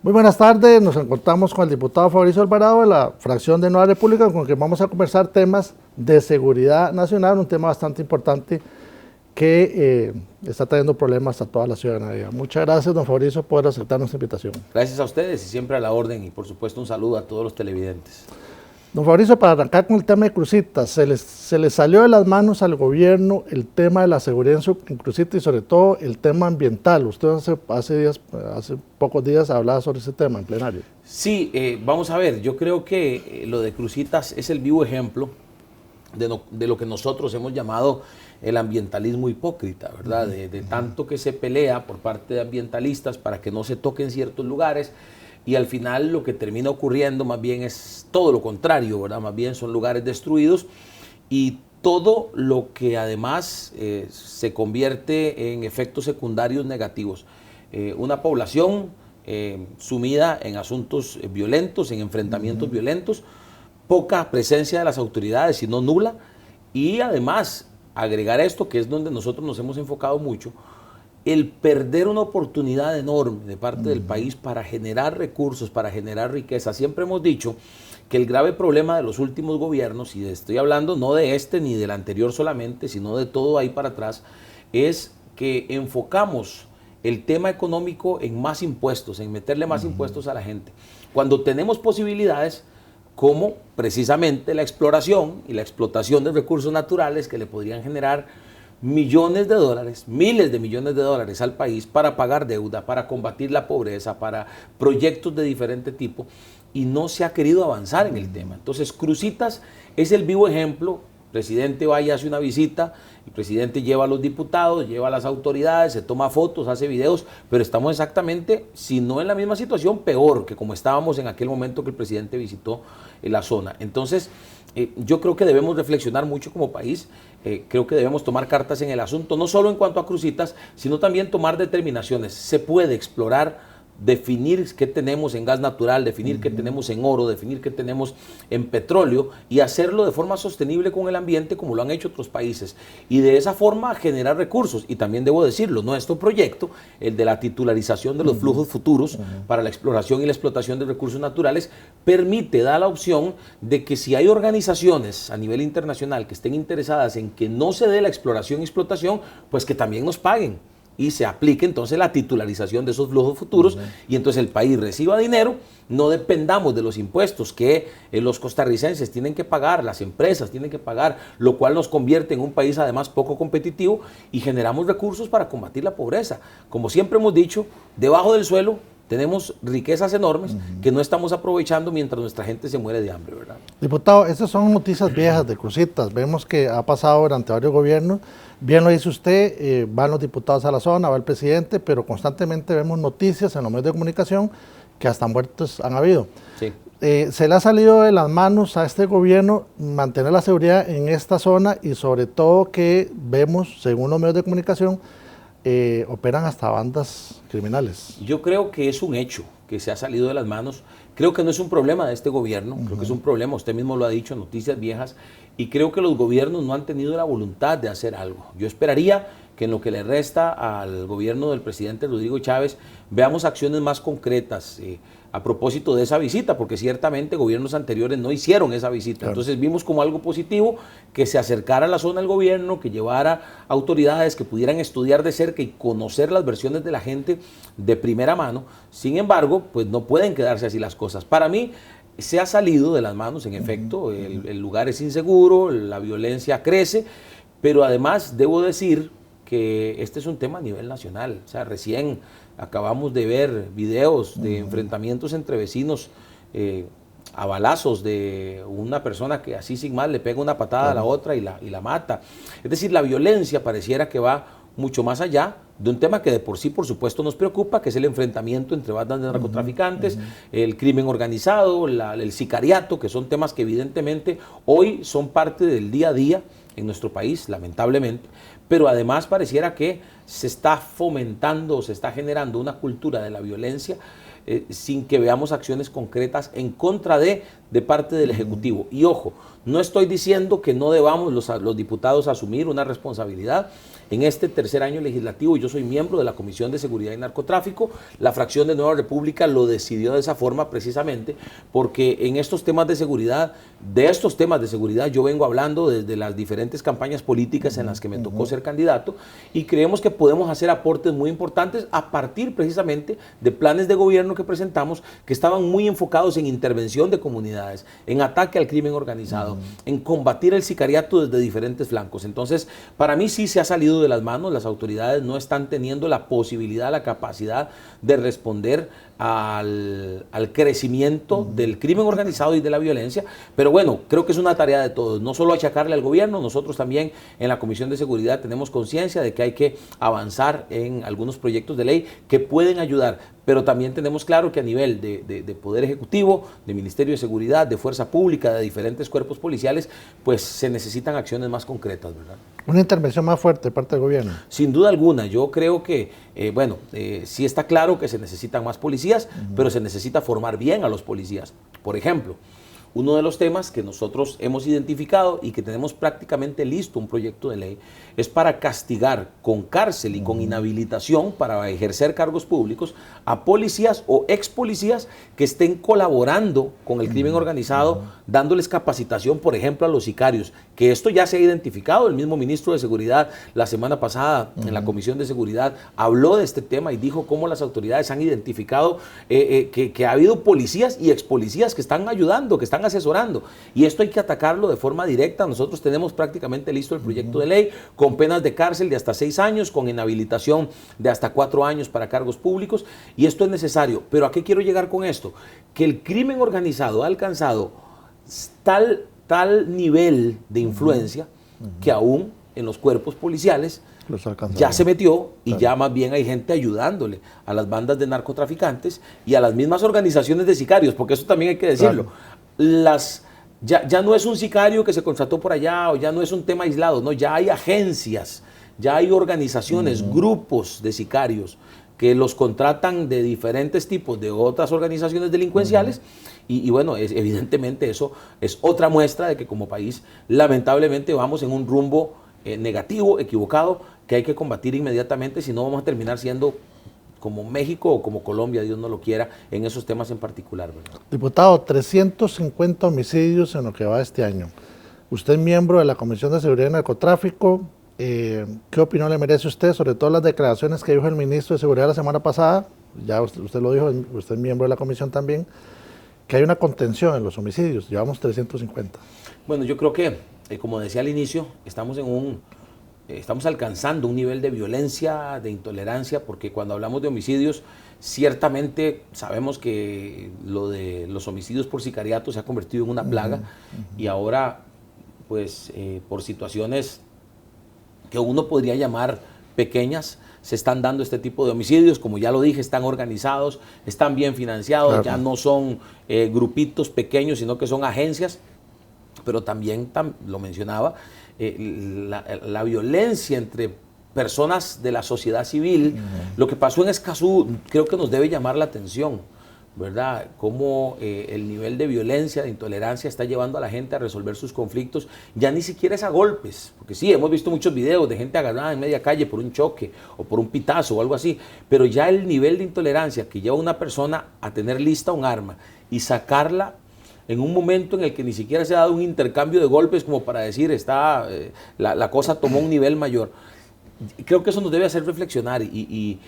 Muy buenas tardes, nos encontramos con el diputado Fabricio Alvarado de la fracción de Nueva República, con quien vamos a conversar temas de seguridad nacional, un tema bastante importante que está trayendo problemas a toda la ciudadanía. Muchas gracias, don Fabricio, por aceptar nuestra invitación. Gracias a ustedes y siempre a la orden, y por supuesto un saludo a todos los televidentes. Don Fabricio, para arrancar con el tema de Cruzitas, se les salió de las manos al gobierno el tema de la seguridad en Cruzitas y sobre todo el tema ambiental. Usted hace pocos días hablaba sobre ese tema en plenario. Sí, vamos a ver, yo creo que lo de Cruzitas es el vivo ejemplo de lo que nosotros hemos llamado el ambientalismo hipócrita, ¿verdad? De tanto que se pelea por parte de ambientalistas para que no se toquen ciertos lugares, y al final lo que termina ocurriendo más bien es todo lo contrario, ¿verdad? Más bien son lugares destruidos y todo lo que además se convierte en efectos secundarios negativos. Una población sumida en asuntos violentos, en enfrentamientos violentos, poca presencia de las autoridades, sino nula, y además agregar esto, que es donde nosotros nos hemos enfocado mucho, el perder una oportunidad enorme de parte del país para generar recursos, para generar riqueza. Siempre hemos dicho que el grave problema de los últimos gobiernos, y estoy hablando no de este ni del anterior solamente, sino de todo ahí para atrás, es que enfocamos el tema económico en más impuestos, en meterle más impuestos a la gente, cuando tenemos posibilidades como precisamente la exploración y la explotación de recursos naturales que le podrían generar millones de dólares, miles de millones de dólares al país para pagar deuda, para combatir la pobreza, para proyectos de diferente tipo, y no se ha querido avanzar en el tema. Entonces, Cruzitas es el vivo ejemplo. El presidente va y hace una visita, el presidente lleva a los diputados, lleva a las autoridades, se toma fotos, hace videos, pero estamos exactamente, si no en la misma situación, peor que como estábamos en aquel momento que el presidente visitó la zona. Entonces, yo creo que debemos reflexionar mucho como país, creo que debemos tomar cartas en el asunto, no solo en cuanto a Cruzitas, sino también tomar determinaciones. Se puede explorar, definir qué tenemos en gas natural, definir qué tenemos en oro, definir qué tenemos en petróleo y hacerlo de forma sostenible con el ambiente como lo han hecho otros países, y de esa forma generar recursos. Y también debo decirlo, nuestro proyecto, el de la titularización de los flujos futuros para la exploración y la explotación de recursos naturales, da la opción de que si hay organizaciones a nivel internacional que estén interesadas en que no se dé la exploración y explotación, pues que también nos paguen y se aplique entonces la titularización de esos flujos futuros, y entonces el país reciba dinero, no dependamos de los impuestos que los costarricenses tienen que pagar, las empresas tienen que pagar, lo cual nos convierte en un país además poco competitivo, y generamos recursos para combatir la pobreza. Como siempre hemos dicho, debajo del suelo tenemos riquezas enormes que no estamos aprovechando mientras nuestra gente se muere de hambre, ¿verdad? Diputado, estas son noticias viejas de Cruzitas. Vemos que ha pasado durante varios gobiernos. Bien lo dice usted, van los diputados a la zona, va el presidente, pero constantemente vemos noticias en los medios de comunicación que hasta muertos han habido. Sí. Se le ha salido de las manos a este gobierno mantener la seguridad en esta zona, y sobre todo que vemos, según los medios de comunicación, operan hasta bandas criminales. Yo creo que es un hecho que se ha salido de las manos. Creo que no es un problema de este gobierno, creo que es un problema, usted mismo lo ha dicho, noticias viejas, y creo que los gobiernos no han tenido la voluntad de hacer algo. Yo esperaría que en lo que le resta al gobierno del presidente Rodrigo Chávez veamos acciones más concretas a propósito de esa visita, porque ciertamente gobiernos anteriores no hicieron esa visita. Claro. Entonces vimos como algo positivo que se acercara a la zona del gobierno, que llevara autoridades que pudieran estudiar de cerca y conocer las versiones de la gente de primera mano. Sin embargo, pues no pueden quedarse así las cosas. Para mí, se ha salido de las manos, en efecto, el lugar es inseguro, la violencia crece, pero además debo decir que este es un tema a nivel nacional. O sea, recién acabamos de ver videos de enfrentamientos entre vecinos a balazos, de una persona que así sin más le pega una patada a la otra y la mata. Es decir, la violencia pareciera que va mucho más allá de un tema que de por sí, por supuesto, nos preocupa, que es el enfrentamiento entre bandas de narcotraficantes, el crimen organizado, el sicariato, que son temas que evidentemente hoy son parte del día a día en nuestro país, lamentablemente, pero además pareciera que se está fomentando, se está generando una cultura de la violencia sin que veamos acciones concretas en contra de parte del Ejecutivo. Y ojo, no estoy diciendo que no debamos los diputados asumir una responsabilidad. En este tercer año legislativo yo soy miembro de la Comisión de Seguridad y Narcotráfico. La fracción de Nueva República lo decidió de esa forma precisamente porque en estos temas de seguridad, yo vengo hablando desde las diferentes campañas políticas en las que me tocó ser candidato y creemos que podemos hacer aportes muy importantes a partir precisamente de planes de gobierno que presentamos que estaban muy enfocados en intervención de comunidades, en ataque al crimen organizado, en combatir el sicariato desde diferentes flancos. Entonces, para mí sí se ha salido de las manos, las autoridades no están teniendo la posibilidad, la capacidad de responder al crecimiento del crimen organizado y de la violencia, pero bueno, creo que es una tarea de todos, no solo achacarle al gobierno, nosotros también en la Comisión de Seguridad tenemos conciencia de que hay que avanzar en algunos proyectos de ley que pueden ayudar, pero también tenemos claro que a nivel de Poder Ejecutivo, de Ministerio de Seguridad, de Fuerza Pública, de diferentes cuerpos policiales, pues se necesitan acciones más concretas, ¿verdad? Una intervención más fuerte de parte del gobierno. Sin duda alguna, yo creo que, sí está claro que se necesitan más policías, pero se necesita formar bien a los policías. Por ejemplo, uno de los temas que nosotros hemos identificado y que tenemos prácticamente listo un proyecto de ley es para castigar con cárcel y con inhabilitación para ejercer cargos públicos a policías o ex policías que estén colaborando con el crimen organizado, dándoles capacitación, por ejemplo, a los sicarios, que esto ya se ha identificado. El mismo ministro de Seguridad la semana pasada en la Comisión de Seguridad habló de este tema y dijo cómo las autoridades han identificado que ha habido policías y ex policías que están ayudando, que están asesorando, y esto hay que atacarlo de forma directa. Nosotros tenemos prácticamente listo el proyecto de ley con penas de cárcel de hasta 6 años, con inhabilitación de hasta 4 años para cargos públicos, y esto es necesario. Pero ¿a qué quiero llegar con esto? Que el crimen organizado ha alcanzado tal nivel de influencia que aún en los cuerpos policiales ya se metió y ya más bien hay gente ayudándole a las bandas de narcotraficantes y a las mismas organizaciones de sicarios, porque eso también hay que decirlo. Ya no es un sicario que se contrató por allá o ya no es un tema aislado, no, ya hay agencias, ya hay organizaciones, grupos de sicarios que los contratan de diferentes tipos de otras organizaciones delincuenciales y bueno, evidentemente eso es otra muestra de que como país lamentablemente vamos en un rumbo negativo, equivocado, que hay que combatir inmediatamente, si no vamos a terminar siendo como México o como Colombia, Dios no lo quiera, en esos temas en particular, ¿verdad? Diputado, 350 homicidios en lo que va este año. Usted es miembro de la Comisión de Seguridad y Narcotráfico. ¿Qué opinión le merece usted sobre todas las declaraciones que dijo el ministro de Seguridad la semana pasada? Ya usted lo dijo, usted es miembro de la comisión también, que hay una contención en los homicidios. Llevamos 350. Bueno, yo creo que, como decía al inicio, estamos alcanzando un nivel de violencia, de intolerancia, porque cuando hablamos de homicidios, ciertamente sabemos que lo de los homicidios por sicariato se ha convertido en una plaga y ahora, pues, por situaciones que uno podría llamar pequeñas, se están dando este tipo de homicidios, como ya lo dije, están organizados, están bien financiados, claro. Ya no son grupitos pequeños, sino que son agencias, pero también, lo mencionaba, la violencia entre personas de la sociedad civil, lo que pasó en Escazú creo que nos debe llamar la atención, ¿verdad? Cómo el nivel de violencia, de intolerancia está llevando a la gente a resolver sus conflictos, ya ni siquiera es a golpes, porque sí, hemos visto muchos videos de gente agarrada en media calle por un choque o por un pitazo o algo así, pero ya el nivel de intolerancia que lleva a una persona a tener lista un arma y sacarla en un momento en el que ni siquiera se ha dado un intercambio de golpes como para decir, la cosa tomó un nivel mayor. Creo que eso nos debe hacer reflexionar y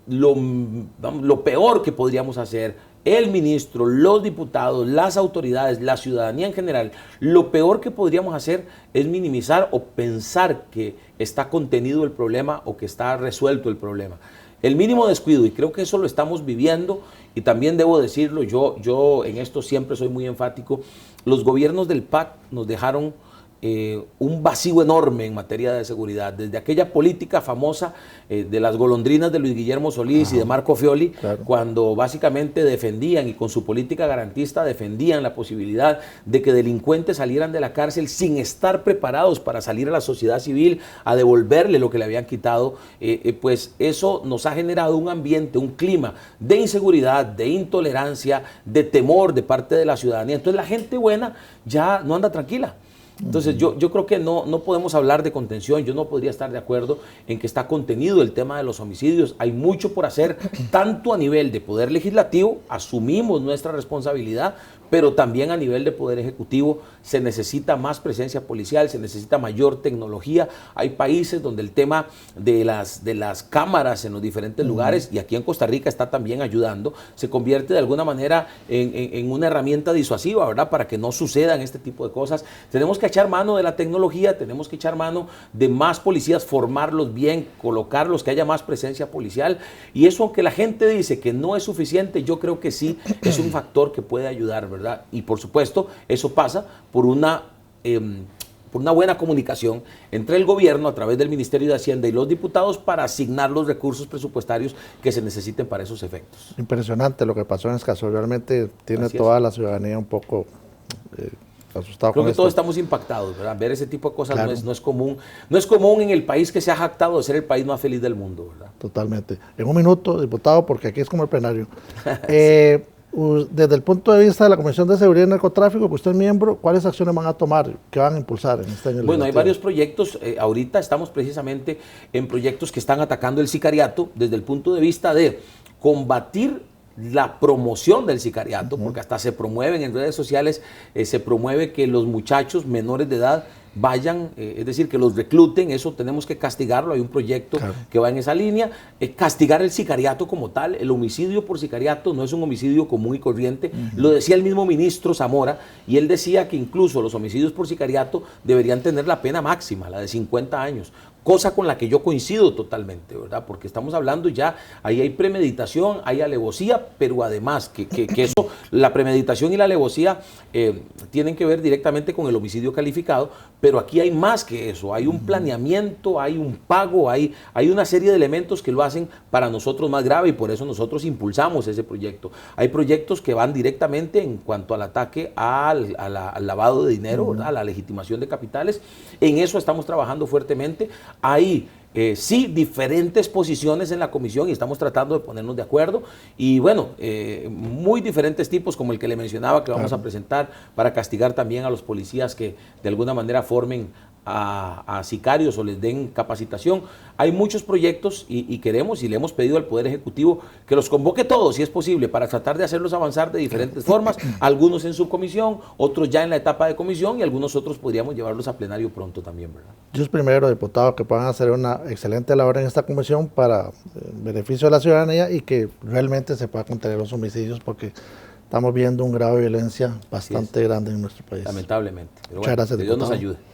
lo peor que podríamos hacer, el ministro, los diputados, las autoridades, la ciudadanía en general, lo peor que podríamos hacer es minimizar o pensar que está contenido el problema o que está resuelto el problema. El mínimo descuido, y creo que eso lo estamos viviendo, y también debo decirlo, yo en esto siempre soy muy enfático, los gobiernos del PAC nos dejaron un vacío enorme en materia de seguridad, desde aquella política famosa de las golondrinas de Luis Guillermo Solís y de Marco Fioli, cuando básicamente defendían y con su política garantista defendían la posibilidad de que delincuentes salieran de la cárcel sin estar preparados para salir a la sociedad civil a devolverle lo que le habían quitado, pues eso nos ha generado un ambiente, un clima de inseguridad, de intolerancia, de temor de parte de la ciudadanía. Entonces la gente buena ya no anda tranquila. Entonces yo creo que no podemos hablar de contención. Yo no podría estar de acuerdo en que está contenido el tema de los homicidios. Hay mucho por hacer, tanto a nivel de poder legislativo, asumimos nuestra responsabilidad, pero también a nivel de poder ejecutivo se necesita más presencia policial, se necesita mayor tecnología. Hay países donde el tema de las cámaras en los diferentes lugares, y aquí en Costa Rica está también ayudando, se convierte de alguna manera en una herramienta disuasiva, ¿verdad? Para que no sucedan este tipo de cosas. Tenemos que echar mano de la tecnología, tenemos que echar mano de más policías, formarlos bien, colocarlos, que haya más presencia policial. Y eso, aunque la gente dice que no es suficiente, yo creo que sí es un factor que puede ayudar, ¿verdad? Y por supuesto, eso pasa por una buena comunicación entre el gobierno a través del Ministerio de Hacienda y los diputados para asignar los recursos presupuestarios que se necesiten para esos efectos. Impresionante lo que pasó en Escazú, realmente tiene toda la ciudadanía un poco asustado. Creo que todos estamos impactados, ¿verdad? Ver ese tipo de cosas no es común. No es común en el país que se ha jactado de ser el país más feliz del mundo, ¿verdad? Totalmente. En un minuto, diputado, porque aquí es como el plenario. Desde el punto de vista de la Comisión de Seguridad y Narcotráfico, que usted es miembro, ¿cuáles acciones van a tomar, qué van a impulsar en este año? Bueno, hay varios proyectos. Ahorita estamos precisamente en proyectos que están atacando el sicariato desde el punto de vista de combatir la promoción del sicariato, porque hasta se promueven en redes sociales, se promueve que los muchachos menores de edad vayan, es decir, que los recluten. Eso tenemos que castigarlo. Hay un proyecto que va en esa línea. Castigar el sicariato como tal. El homicidio por sicariato no es un homicidio común y corriente. Lo decía el mismo ministro Zamora, y él decía que incluso los homicidios por sicariato deberían tener la pena máxima, la de 50 años. Cosa con la que yo coincido totalmente, ¿verdad? Porque estamos hablando ya, ahí hay premeditación, hay alevosía, pero además que eso, la premeditación y la alevosía tienen que ver directamente con el homicidio calificado, pero aquí hay más que eso. Hay un planeamiento, hay un pago, hay una serie de elementos que lo hacen para nosotros más grave, y por eso nosotros impulsamos ese proyecto. Hay proyectos que van directamente en cuanto al ataque al lavado de dinero, ¿verdad? A la legitimación de capitales. En eso estamos trabajando fuertemente. Hay sí diferentes posiciones en la comisión y estamos tratando de ponernos de acuerdo, y bueno, muy diferentes tipos, como el que le mencionaba, que vamos a presentar para castigar también a los policías que de alguna manera formen a sicarios o les den capacitación. Hay muchos proyectos y queremos, y le hemos pedido al Poder Ejecutivo que los convoque todos, si es posible, para tratar de hacerlos avanzar de diferentes formas, algunos en subcomisión, otros ya en la etapa de comisión, y algunos otros podríamos llevarlos a plenario pronto también, ¿verdad? Yo es primero, diputado, que puedan hacer una excelente labor en esta comisión para beneficio de la ciudadanía y que realmente se pueda contener los homicidios, porque estamos viendo un grado de violencia bastante grande en nuestro país. Lamentablemente. Pero muchas gracias, que Dios diputado. nos ayude.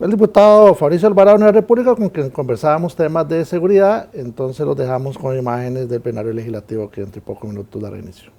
El diputado Fabricio Alvarado de la República, con quien conversábamos temas de seguridad. Entonces los dejamos con imágenes del plenario legislativo, que entre pocos minutos dará inicio.